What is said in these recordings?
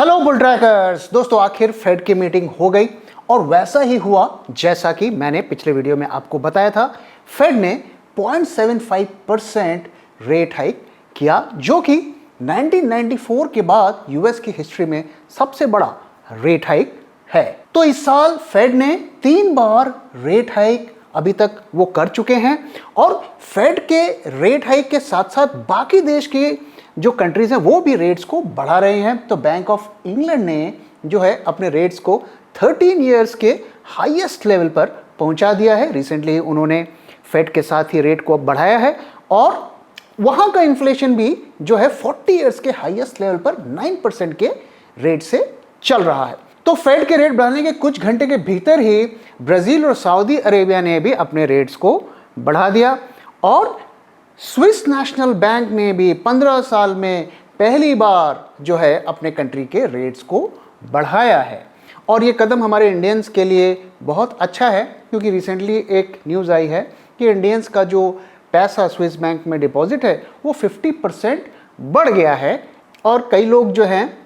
Hello bull trackers दोस्तों, आखिर fade की मीटिंग हो गई और वैसा ही हुआ जैसा कि मैंने पिछले वीडियो में आपको बताया था। फेड ने 0.75% रेट हाइक किया, जो कि 1994 के बाद यूएस की हिस्ट्री में सबसे बड़ा रेट हाइक है। तो इस साल फेड ने 3 बार रेट हाइक अभी तक वो कर चुके हैं और फेड के रेट हाइक के साथ साथ बाकी देश के जो कंट्रीज हैं वो भी रेट्स को बढ़ा रहे हैं। तो बैंक ऑफ इंग्लैंड ने जो है अपने रेट्स को 13 इयर्स के हाईएस्ट लेवल पर पहुंचा दिया है। रिसेंटली उन्होंने फेड के साथ ही रेट को बढ़ाया है और वहां का इन्फ्लेशन भी जो है 40 इयर्स के हाईएस्ट लेवल पर 9% के रेट से चल रहा है। तो फेड के रेट बढ़ाने के कुछ घंटे के भीतर ही ब्राजील और सऊदी अरेबिया ने भी अपने रेट्स को बढ़ा दिया और स्विस नेशनल बैंक ने भी 15 साल में पहली बार जो है अपने कंट्री के रेट्स को बढ़ाया है। और ये कदम हमारे इंडियंस के लिए बहुत अच्छा है, क्योंकि रिसेंटली एक न्यूज़ आई है कि इंडियंस का जो पैसा स्विस बैंक में डिपॉजिट है वो 50% बढ़ गया है। और कई लोग जो हैं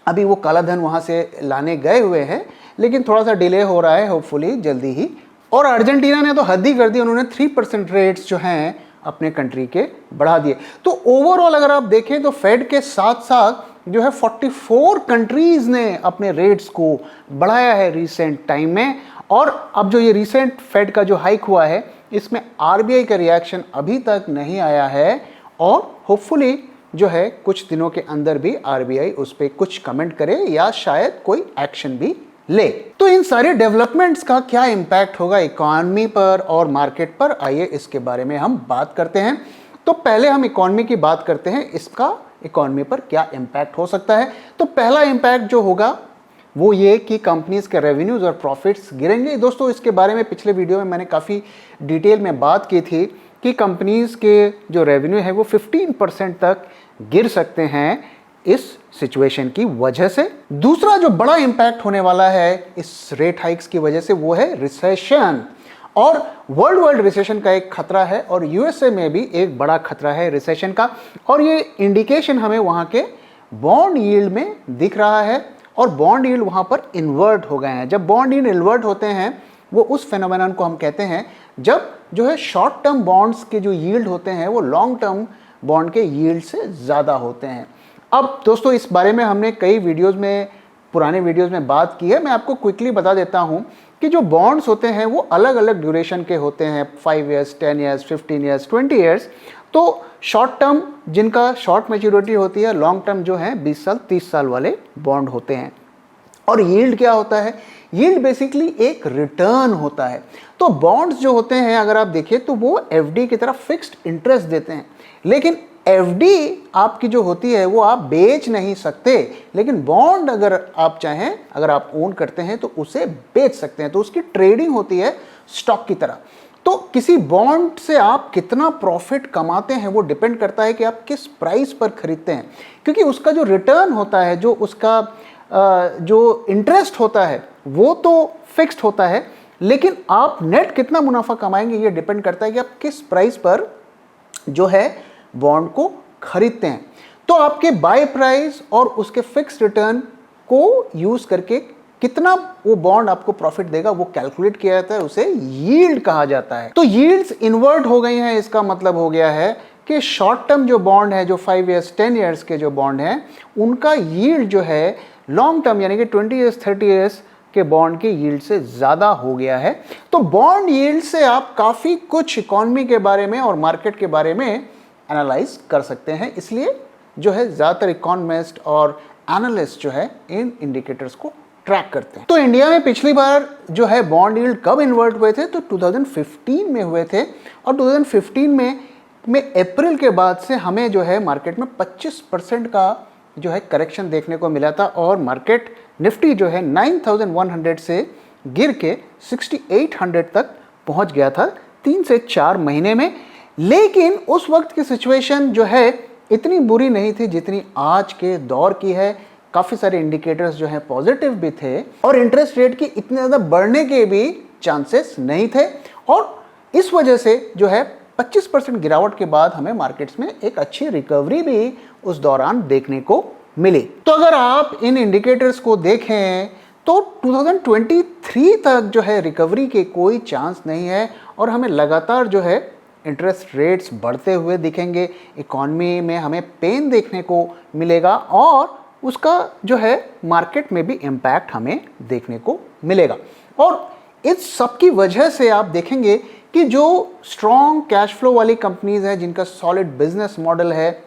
अभी वो काला धन वहाँ से लाने गए हुए हैं, लेकिन थोड़ा सा डिले हो रहा है, होपफुली जल्दी ही। और अर्जेंटीना ने तो हद ही कर दी, उन्होंने 3% रेट्स जो हैं अपने कंट्री के बढ़ा दिए। तो ओवरऑल अगर आप देखें तो फेड के साथ साथ जो है 44 कंट्रीज ने अपने रेट्स को बढ़ाया है रिसेंट टाइम में। और अब जो ये रिसेंट फेड का जो हाइक हुआ है इसमें आरबीआई का रिएक्शन अभी तक नहीं आया है और होपफुली जो है कुछ दिनों के अंदर भी आरबीआई उस पर कुछ कमेंट करे या शायद कोई एक्शन भी ले। तो इन सारे डेवलपमेंट्स का क्या इंपैक्ट होगा इकोनॉमी पर और मार्केट पर, आइए इसके बारे में हम बात करते हैं। तो पहले हम इकोनॉमी की बात करते हैं, इसका इकोनॉमी पर क्या इंपैक्ट हो सकता है। तो पहला इंपैक्ट जो होगा वो ये कि कंपनीज के रेवेन्यूज और प्रॉफिट्स गिरेंगे। दोस्तों इसके बारे में पिछले वीडियो में मैंने काफ़ी डिटेल में बात की थी कि कंपनीज के जो रेवेन्यू है वो 15% तक गिर सकते हैं इस सिचुएशन की वजह से। दूसरा जो बड़ा इंपैक्ट होने वाला है इस रेट हाइक्स की वजह से वो है रिसेशन। और वर्ल्ड रिसेशन का एक खतरा है और यूएसए में भी एक बड़ा खतरा है रिसेशन का, और ये इंडिकेशन हमें वहाँ के बॉन्ड यील्ड में दिख रहा है। और बॉन्ड यील्ड वहाँ पर इन्वर्ट हो गए हैं। जब बॉन्ड यील्ड इन्वर्ट होते हैं वो उस फेनोमेनन को हम कहते हैं जब जो है शॉर्ट टर्म बॉन्ड्स के जो यील्ड होते हैं वो लॉन्ग टर्म बॉन्ड के यील्ड से ज़्यादा होते हैं। अब दोस्तों इस बारे में हमने कई वीडियोस में, पुराने वीडियोस में बात की है। मैं आपको क्विकली बता देता हूँ कि जो बॉन्ड्स होते हैं वो अलग अलग ड्यूरेशन के होते हैं, 5 इयर्स, 10 इयर्स, 15 इयर्स, 20 इयर्स। तो शॉर्ट टर्म जिनका शॉर्ट मैच्योरिटी होती है, लॉन्ग टर्म जो है 20 साल 30 साल वाले बॉन्ड होते हैं। और यील्ड क्या होता है? यील्ड बेसिकली एक रिटर्न होता है। तो बॉन्ड्स जो होते हैं अगर आप देखिए तो वो एफडी की तरह फिक्स्ड इंटरेस्ट देते हैं, लेकिन एफडी आपकी जो होती है वो आप बेच नहीं सकते, लेकिन बॉन्ड अगर आप चाहें, अगर आप ओन करते हैं तो उसे बेच सकते हैं। तो उसकी ट्रेडिंग होती है स्टॉक की तरह। तो किसी बॉन्ड से आप कितना प्रॉफिट कमाते हैं वो डिपेंड करता है कि आप किस प्राइस पर खरीदते हैं, क्योंकि उसका जो रिटर्न होता है, जो उसका जो इंटरेस्ट होता है वो तो फिक्स्ड होता है, लेकिन आप नेट कितना मुनाफा कमाएंगे ये डिपेंड करता है कि आप किस प्राइस पर जो है बॉन्ड को खरीदते हैं। तो आपके बाय प्राइस और उसके फिक्स रिटर्न को यूज करके कितना वो बॉन्ड आपको प्रॉफिट देगा वो कैलकुलेट किया जाता है, उसे यील्ड कहा जाता है। तो यील्ड्स इन्वर्ट हो गई हैं, इसका मतलब हो गया है कि शॉर्ट टर्म जो बॉन्ड है, जो 5 इयर्स 10 इयर्स के जो बॉन्ड हैं, उनका यील्ड जो है लॉन्ग टर्म यानी कि 20 इयर्स 30 इयर्स के बॉन्ड के यील्ड से ज़्यादा हो गया है। तो बॉन्ड यील्ड से आप काफ़ी कुछ इकोनॉमी के बारे में और मार्केट के बारे में एनालाइज कर सकते हैं। इसलिए जो है ज़्यादातर इकोनॉमिस्ट और एनालिस्ट जो है इन इंडिकेटर्स को ट्रैक करते हैं। तो इंडिया में पिछली बार जो है बॉन्ड यील्ड कब इन्वर्ट हुए थे? तो 2015 में हुए थे। और 2015 में अप्रैल के बाद से हमें जो है मार्केट में 25% का जो है करेक्शन देखने को मिला था और मार्केट निफ्टी जो है 9100 से गिर के 6800 तक पहुंच गया था 3 से 4 महीने में। लेकिन उस वक्त की सिचुएशन जो है इतनी बुरी नहीं थी जितनी आज के दौर की है। काफ़ी सारे इंडिकेटर्स जो हैं पॉजिटिव भी थे और इंटरेस्ट रेट की इतने ज़्यादा बढ़ने के भी चांसेस नहीं थे। और इस वजह से जो है 25% गिरावट के बाद हमें मार्केट्स में एक अच्छी रिकवरी भी उस दौरान देखने को मिली। तो अगर आप इन इंडिकेटर्स को देखें तो 2023 तक जो है रिकवरी के कोई चांस नहीं है और हमें लगातार जो है इंटरेस्ट रेट्स बढ़ते हुए दिखेंगे, इकॉनमी में हमें पेन देखने को मिलेगा और उसका जो है मार्केट में भी इम्पैक्ट हमें देखने को मिलेगा। और इस सब की वजह से आप देखेंगे कि जो स्ट्रॉन्ग कैश फ्लो वाली कंपनीज हैं, जिनका सॉलिड बिजनेस मॉडल है,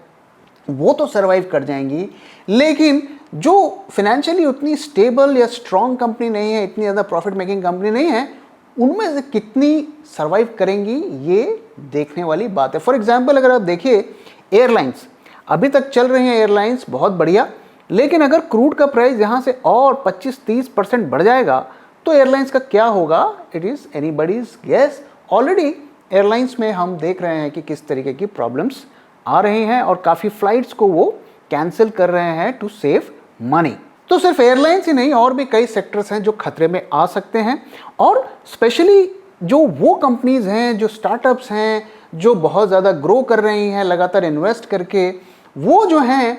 वो तो सर्वाइव कर जाएंगी, लेकिन जो फाइनेंशियली उतनी स्टेबल या स्ट्रॉन्ग कंपनी नहीं है, इतनी ज़्यादा प्रॉफिट मेकिंग कंपनी नहीं है, उनमें से कितनी सर्वाइव करेंगी ये देखने वाली बात है। फॉर एग्जाम्पल अगर आप देखिए एयरलाइंस, अभी तक चल रही हैं एयरलाइंस बहुत बढ़िया, लेकिन अगर क्रूड का प्राइस यहाँ से और 25-30% बढ़ जाएगा तो एयरलाइंस का क्या होगा, it is anybody's guess. Already airlines में हम देख रहे हैं कि किस तरीके की प्रॉब्लम्स आ रही हैं और काफ़ी फ्लाइट्स को वो कैंसिल कर रहे हैं टू सेव मनी। तो सिर्फ एयरलाइंस ही नहीं, और भी कई सेक्टर्स हैं जो खतरे में आ सकते हैं। और स्पेशली जो वो कंपनीज हैं, जो स्टार्टअप्स हैं, जो बहुत ज़्यादा ग्रो कर रही हैं लगातार इन्वेस्ट करके, वो जो हैं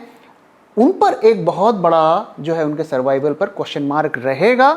उन पर एक बहुत बड़ा जो है उनके सर्वाइवल पर क्वेश्चन मार्क रहेगा।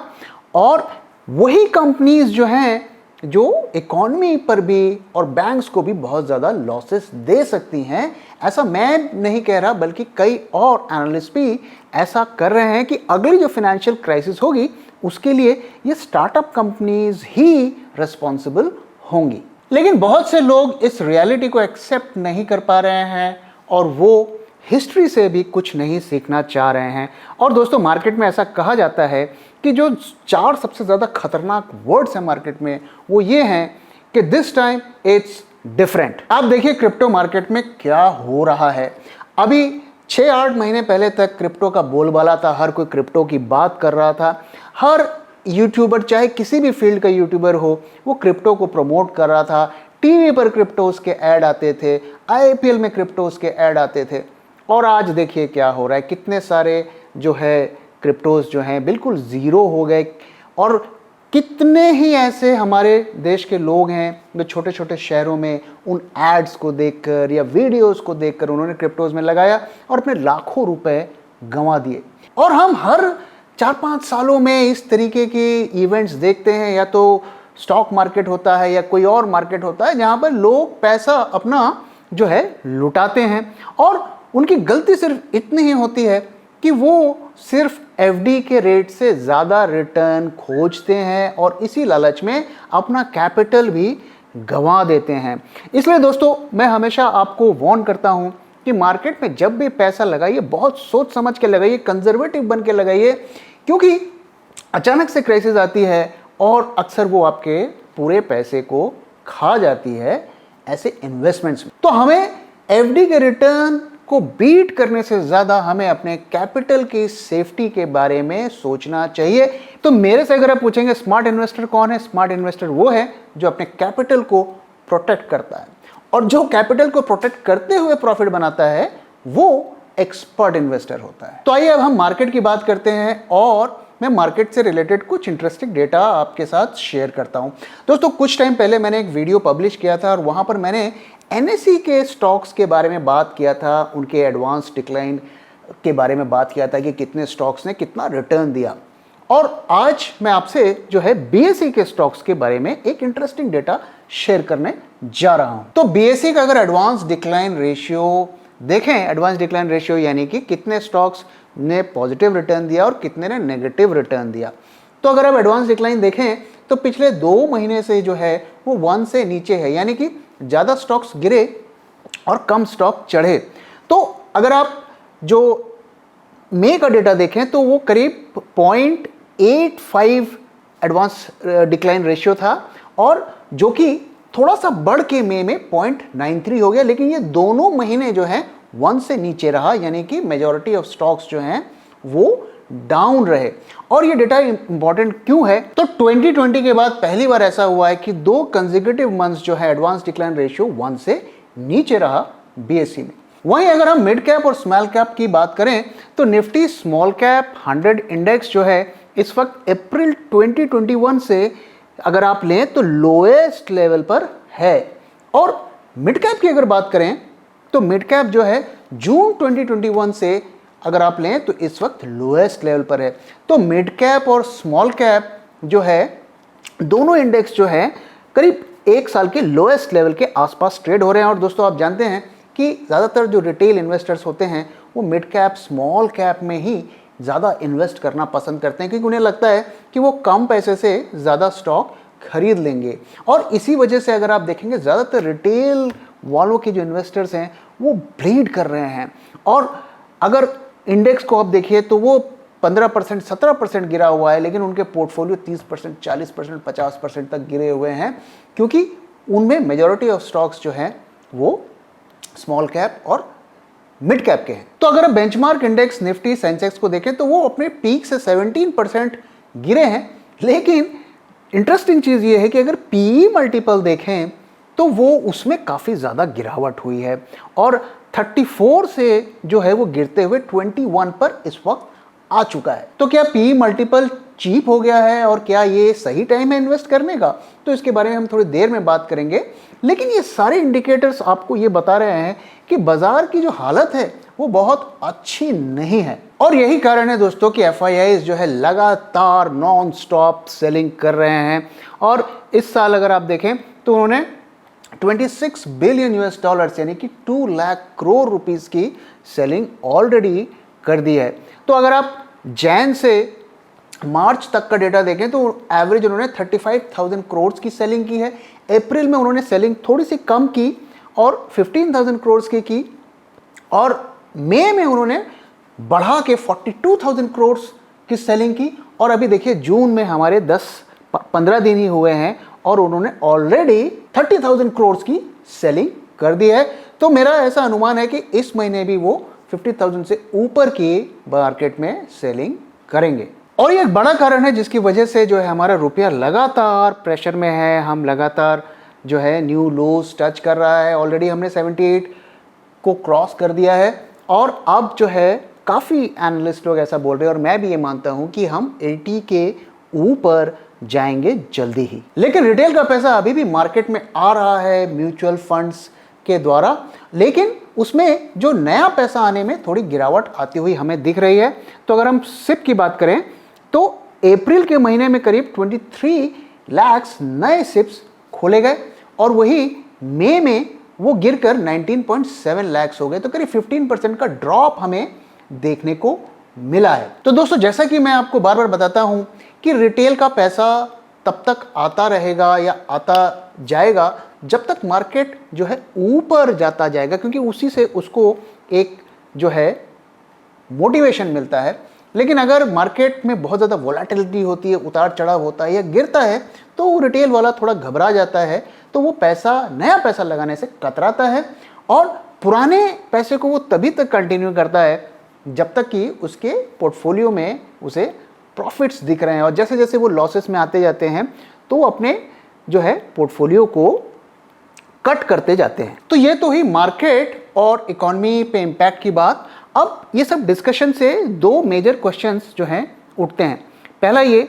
और वही कंपनीज जो हैं जो इकॉनमी पर भी और बैंक्स को भी बहुत ज़्यादा लॉसेस दे सकती हैं। ऐसा मैं नहीं कह रहा, बल्कि कई और एनालिस्ट भी ऐसा कर रहे हैं कि अगली जो फाइनेंशियल क्राइसिस होगी उसके लिए ये स्टार्टअप कंपनीज ही रिस्पॉन्सिबल होंगी। लेकिन बहुत से लोग इस रियलिटी को एक्सेप्ट नहीं कर पा रहे हैं और वो हिस्ट्री से भी कुछ नहीं सीखना चाह रहे हैं। और दोस्तों, मार्केट में ऐसा कहा जाता है कि जो 4 सबसे ज़्यादा खतरनाक वर्ड्स हैं मार्केट में, वो ये हैं कि दिस टाइम इट्स डिफरेंट। आप देखिए क्रिप्टो मार्केट में क्या हो रहा है। अभी 6-8 महीने पहले तक क्रिप्टो का बोलबाला था, हर कोई क्रिप्टो की बात कर रहा था। हर यूट्यूबर, चाहे किसी भी फील्ड का यूट्यूबर हो, वो क्रिप्टो को प्रमोट कर रहा था। टीवी पर क्रिप्टोज के ऐड आते थे, IPL में क्रिप्टोज के ऐड आते थे। और आज देखिए क्या हो रहा है, कितने सारे जो है क्रिप्टोज जो हैं बिल्कुल ज़ीरो हो गए। और कितने ही ऐसे हमारे देश के लोग हैं जो छोटे छोटे शहरों में उन एड्स को देखकर या वीडियोस को देखकर उन्होंने क्रिप्टोज में लगाया और अपने लाखों रुपए गंवा दिए। और हम हर 4-5 सालों में इस तरीके के इवेंट्स देखते हैं, या तो स्टॉक मार्केट होता है या कोई और मार्केट होता है जहाँ पर लोग पैसा अपना जो है लुटाते हैं। और उनकी गलती सिर्फ इतनी ही होती है कि वो सिर्फ FD के रेट से ज़्यादा रिटर्न खोजते हैं और इसी लालच में अपना कैपिटल भी गंवा देते हैं। इसलिए दोस्तों, मैं हमेशा आपको वार्न करता हूं कि मार्केट में जब भी पैसा लगाइए बहुत सोच समझ के लगाइए, कंजर्वेटिव बन के लगाइए, क्योंकि अचानक से क्राइसिस आती है और अक्सर वो आपके पूरे पैसे को खा जाती है ऐसे इन्वेस्टमेंट्स में। तो हमें FD के रिटर्न को बीट करने से ज़्यादा हमें अपने कैपिटल की सेफ्टी के बारे में सोचना चाहिए। तो मेरे से अगर आप पूछेंगे स्मार्ट इन्वेस्टर कौन है, स्मार्ट इन्वेस्टर वो है जो अपने कैपिटल को प्रोटेक्ट करता है, और जो कैपिटल को प्रोटेक्ट करते हुए प्रॉफिट बनाता है वो एक्सपर्ट इन्वेस्टर होता है। तो आइए अब हम मार्केट की बात करते हैं और मैं मार्केट से रिलेटेड कुछ इंटरेस्टिंग डेटा आपके साथ शेयर करता हूं। दोस्तों, कुछ टाइम पहले मैंने एक वीडियो पब्लिश किया था और वहां पर मैंने NSE के स्टॉक्स के बारे में बात किया था, उनके एडवांस डिक्लाइन के बारे में बात किया था कि कितने स्टॉक्स ने कितना रिटर्न दिया। और आज मैं आपसे जो है BSE के स्टॉक्स के बारे में एक इंटरेस्टिंग डेटा शेयर करने जा रहा हूं। तो BSE का अगर एडवांस डिक्लाइन रेशियो देखें, एडवांस डिक्लाइन रेशियो यानी कि कितने स्टॉक्स ने पॉजिटिव रिटर्न दिया और कितने ने नेगेटिव रिटर्न दिया। तो अगर आप एडवांस डिक्लाइन देखें तो पिछले 2 महीने से जो है वो 1 से नीचे है, यानी कि ज़्यादा स्टॉक्स गिरे और कम स्टॉक चढ़े। तो अगर आप जो मई का डेटा देखें तो वो करीब 0.85 एडवांस डिक्लाइन रेशियो था, और जो कि थोड़ा सा बढ़ के मई में 0.93 हो गया। लेकिन ये दोनों महीने जो है 1 से नीचे रहा, यानी कि मेजॉरिटी ऑफ स्टॉक्स जो हैं वो डाउन रहे। और ये डेटा इंपॉर्टेंट क्यों है, तो 2020 के बाद पहली बार ऐसा हुआ है कि 2 कंसेक्यूटिव मंथ्स जो है एडवांस डिक्लाइन रेशियो 1 से नीचे रहा BSE में। वहीं अगर हम मिड कैप और स्मॉल कैप की बात करें तो निफ्टी स्मॉल कैप 100 इंडेक्स जो है इस वक्त अप्रैल 2021 से अगर आप लें तो लोएस्ट लेवल पर है। और मिड कैप की अगर बात करें तो मिड कैप जो है जून 2021 से अगर आप लें तो इस वक्त लोएस्ट लेवल पर है। तो मिड कैप और स्मॉल कैप जो है दोनों इंडेक्स जो है करीब एक साल के लोएस्ट लेवल के आसपास ट्रेड हो रहे हैं। और दोस्तों आप जानते हैं कि ज़्यादातर जो रिटेल इन्वेस्टर्स होते हैं वो मिड कैप स्मॉल कैप में ही ज़्यादा इन्वेस्ट करना पसंद करते हैं, क्योंकि उन्हें लगता है कि वो कम पैसे से ज़्यादा स्टॉक खरीद लेंगे। और इसी वजह से अगर आप देखेंगे ज़्यादातर रिटेल वालों के जो इन्वेस्टर्स हैं वो ब्लीड कर रहे हैं। और अगर इंडेक्स को आप देखिए तो वो 15%, 17% गिरा हुआ है, लेकिन उनके पोर्टफोलियो 30%, 40%, 50% तक गिरे हुए हैं, क्योंकि उनमें मेजॉरिटी ऑफ स्टॉक्स जो हैं वो स्मॉल कैप और मिड कैप के हैं। तो अगर आप बेंचमार्क इंडेक्स निफ्टी सेंसेक्स को देखें तो वो अपने पीक से 17% गिरे हैं। लेकिन इंटरेस्टिंग चीज़ ये है कि अगर पीई मल्टीपल देखें तो वो उसमें काफ़ी ज़्यादा गिरावट हुई है और 34 से जो है वो गिरते हुए 21 पर इस वक्त आ चुका है। तो क्या पीई मल्टीपल चीप हो गया है और क्या ये सही टाइम है इन्वेस्ट करने का? तो इसके बारे में हम थोड़ी देर में बात करेंगे। लेकिन ये सारे इंडिकेटर्स आपको ये बता रहे हैं कि बाजार की जो हालत है वो बहुत अच्छी नहीं है। और यही कारण है दोस्तों कि एफआईआईज जो है लगातार नॉन स्टॉप सेलिंग कर रहे हैं। और इस साल अगर आप देखें तो उन्होंने 26 बिलियन यूएस डॉलर्स यानी कि 2 लाख करोड़ रुपीस की सेलिंग ऑलरेडी कर दी है। तो अगर आप जैन से मार्च तक का डेटा देखें तो एवरेज उन्होंने 35,000 करोड़ की सेलिंग की है। अप्रैल में उन्होंने सेलिंग थोड़ी सी कम की और 15,000 करोड़ की और मई में उन्होंने बढ़ा के 42,000 करोड़ की सेलिंग की। और अभी देखिए जून में हमारे 10-15 दिन ही हुए हैं और उन्होंने ऑलरेडी 30,000 करोड़ की सेलिंग कर दी है। तो मेरा ऐसा अनुमान है कि इस महीने भी वो 50,000 से ऊपर की मार्केट में सेलिंग करेंगे। और ये एक बड़ा कारण है जिसकी वजह से जो है हमारा रुपया लगातार प्रेशर में है। हम लगातार जो है न्यू लोज टच कर रहा है। ऑलरेडी हमने 78 को क्रॉस कर दिया है और अब जो है काफ़ी एनालिस्ट लोग ऐसा बोल रहे हैं और मैं भी ये मानता हूँ कि हम 80 के ऊपर जाएंगे जल्दी ही। लेकिन रिटेल का पैसा अभी भी मार्केट में आ रहा है म्यूचुअल फंड्स के द्वारा, लेकिन उसमें जो नया पैसा आने में थोड़ी गिरावट आती हुई हमें दिख रही है। तो अगर हम सिप की बात करें तो अप्रैल के महीने में करीब 23 लाख नए सिप्स खोले गए और वही मई में वो गिरकर 19.7 लाख हो गए। तो करीब 15% का ड्रॉप हमें देखने को मिला है। तो दोस्तों जैसा कि मैं आपको बार बार बताता हूं कि रिटेल का पैसा तब तक आता रहेगा या आता जाएगा जब तक मार्केट जो है ऊपर जाता जाएगा, क्योंकि उसी से उसको एक जो है मोटिवेशन मिलता है। लेकिन अगर मार्केट में बहुत ज़्यादा वोलेटिलिटी होती है, उतार चढ़ाव होता है या गिरता है, तो वो रिटेल वाला थोड़ा घबरा जाता है, तो वो पैसा नया पैसा लगाने से कतराता है और पुराने पैसे को वो तभी तक कंटिन्यू करता है जब तक कि उसके पोर्टफोलियो में उसे प्रॉफिट्स दिख रहे हैं। और जैसे जैसे वो लॉसेस में आते जाते हैं तो वो अपने जो है पोर्टफोलियो को कट करते जाते हैं। तो ये तो ही मार्केट और इकोनॉमी पे इम्पैक्ट की बात। अब ये सब डिस्कशन से दो मेजर क्वेश्चंस जो हैं उठते हैं। पहला ये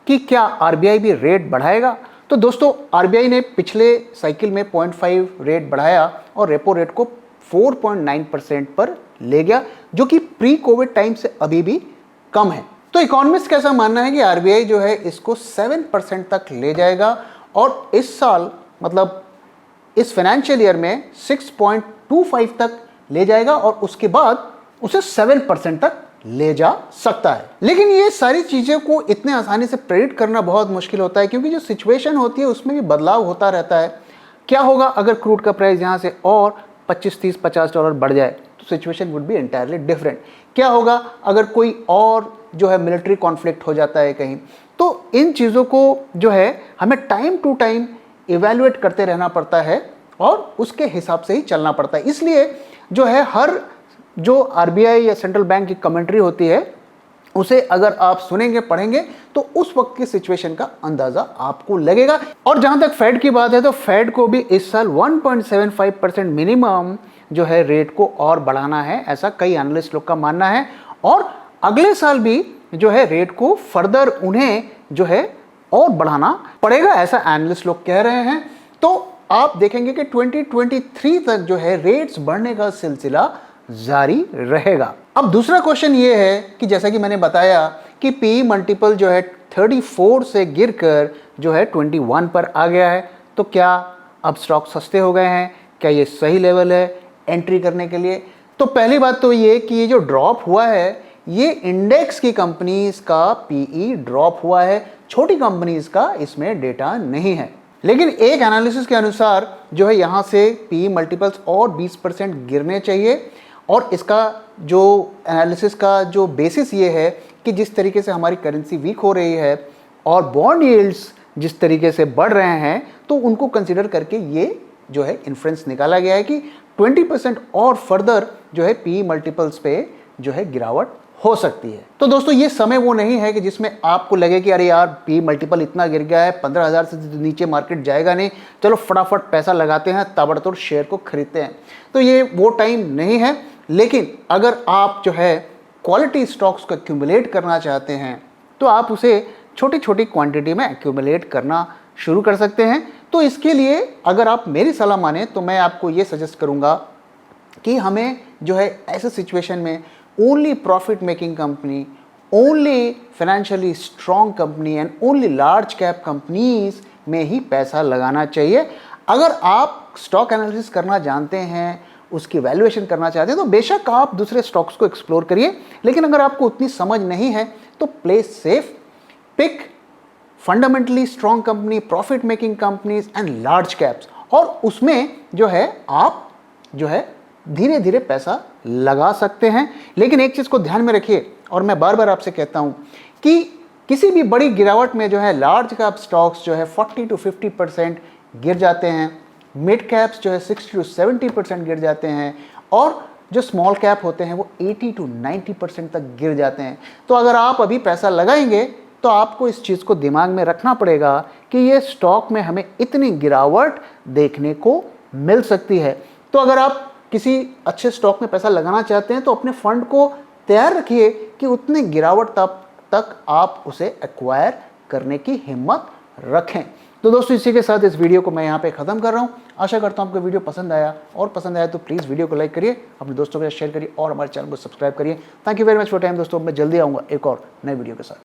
कि क्या आरबीआई भी रेट बढ़ाएगा? तो दोस्तों आरबीआई ने पिछले साइकिल में 0.5 रेट बढ़ाया और रेपो रेट को 4.9% पर ले गया, जो कि प्री कोविड टाइम से अभी भी कम है। तो इकोनॉमिस्ट का ऐसा मानना है कि आरबीआई जो है इसको 7% तक ले जाएगा और इस साल मतलब इस फाइनेंशियल ईयर में 6.25 तक ले जाएगा और उसके बाद उसे 7% तक ले जा सकता है। लेकिन ये सारी चीज़ों को इतने आसानी से प्रेडिक्ट करना बहुत मुश्किल होता है, क्योंकि जो सिचुएशन होती है उसमें भी बदलाव होता रहता है। क्या होगा अगर क्रूड का प्राइस यहाँ से और 25, 30, 50 डॉलर बढ़ जाए तो situation would be entirely different. क्या होगा अगर कोई और जो है मिलिट्री कॉन्फ्लिक्ट हो जाता है कहीं? तो इन चीज़ों को जो है हमें टाइम टू टाइम इवैल्यूएट करते रहना पड़ता है और उसके हिसाब से ही चलना पड़ता है। इसलिए जो है हर जो आरबीआई या सेंट्रल बैंक की कमेंट्री होती है उसे अगर आप सुनेंगे पढ़ेंगे तो उस वक्त की सिचुएशन का अंदाजा आपको लगेगा। और जहां तक फेड की बात है तो फेड को भी इस साल 1.75% मिनिमम जो है रेट को और बढ़ाना है, ऐसा कई एनालिस्ट लोग का मानना है। और अगले साल भी जो है रेट को फर्दर उन्हें जो है और बढ़ाना पड़ेगा, ऐसा एनालिस्ट लोग कह रहे हैं। तो आप देखेंगे कि 2023 तक जो है रेट्स बढ़ने का सिलसिला जारी रहेगा। अब दूसरा क्वेश्चन ये है कि जैसा कि मैंने बताया कि पी मल्टीपल जो है 34 से गिरकर जो है 21 पर आ गया है, तो क्या अब स्टॉक सस्ते हो गए हैं? क्या ये सही लेवल है एंट्री करने के लिए? तो पहली बात तो ये कि ये जो ड्रॉप हुआ है ये इंडेक्स की कंपनीज का पीई ड्रॉप हुआ है, छोटी कंपनीज का इसमें डेटा नहीं है। लेकिन एक एनालिसिस के अनुसार जो है यहाँ से पीई मल्टीपल्स और 20% गिरने चाहिए, और इसका जो एनालिसिस का जो बेसिस ये है कि जिस तरीके से हमारी करेंसी वीक हो रही है और बॉन्ड यील्ड्स जिस तरीके से बढ़ रहे हैं, तो उनको कंसिडर करके ये जो है इन्फ्रेंस निकाला गया है कि 20% और फर्दर जो है पी मल्टीपल्स पे जो है गिरावट हो सकती है। तो दोस्तों ये समय वो नहीं है कि जिसमें आपको लगे कि अरे यार पी मल्टीपल इतना गिर गया है, 15,000 से नीचे मार्केट जाएगा नहीं, चलो फटाफट पैसा लगाते हैं, ताबड़तोड़ शेयर को खरीदते हैं। तो ये वो टाइम नहीं है। लेकिन अगर आप जो है क्वालिटी स्टॉक्स को एक्यूमुलेट करना चाहते हैं तो आप उसे छोटी छोटी क्वांटिटी में एक्यूमुलेट करना शुरू कर सकते हैं। तो इसके लिए अगर आप मेरी सलाह माने तो मैं आपको ये सजेस्ट करूंगा कि हमें जो है ऐसे सिचुएशन में only profit making company, only financially strong company and only large cap companies में ही पैसा लगाना चाहिए। अगर आप स्टॉक एनालिसिस करना जानते हैं, उसकी वैल्यूएशन करना चाहते हैं, तो बेशक आप दूसरे स्टॉक्स को एक्सप्लोर करिए। लेकिन अगर आपको उतनी समझ नहीं है तो play safe, pick fundamentally strong company, profit making companies and large caps, और उसमें जो है आप जो है धीरे धीरे पैसा लगा सकते हैं। लेकिन एक चीज़ को ध्यान में रखिए, और मैं बार बार आपसे कहता हूं कि किसी भी बड़ी गिरावट में जो है लार्ज कैप स्टॉक्स जो है 40 to 50% गिर जाते हैं, मिड कैप्स जो है 60 to 70% गिर जाते हैं, और जो स्मॉल कैप होते हैं वो 80 to 90% तक गिर जाते हैं। तो अगर आप अभी पैसा लगाएंगे तो आपको इस चीज़ को दिमाग में रखना पड़ेगा कि ये स्टॉक में हमें इतनी गिरावट देखने को मिल सकती है। तो अगर आप किसी अच्छे स्टॉक में पैसा लगाना चाहते हैं तो अपने फंड को तैयार रखिए कि उतनी गिरावट तक आप उसे एक्वायर करने की हिम्मत रखें। तो दोस्तों इसी के साथ इस वीडियो को मैं यहाँ पे ख़त्म कर रहा हूँ। आशा करता हूँ आपको वीडियो पसंद आया, और पसंद आया तो प्लीज़ वीडियो को लाइक करिए, अपने दोस्तों के साथ शेयर करिए और हमारे चैनल को सब्सक्राइब करिए। Thank you very much for time दोस्तों। मैं जल्दी आऊँगा एक और नए वीडियो के साथ।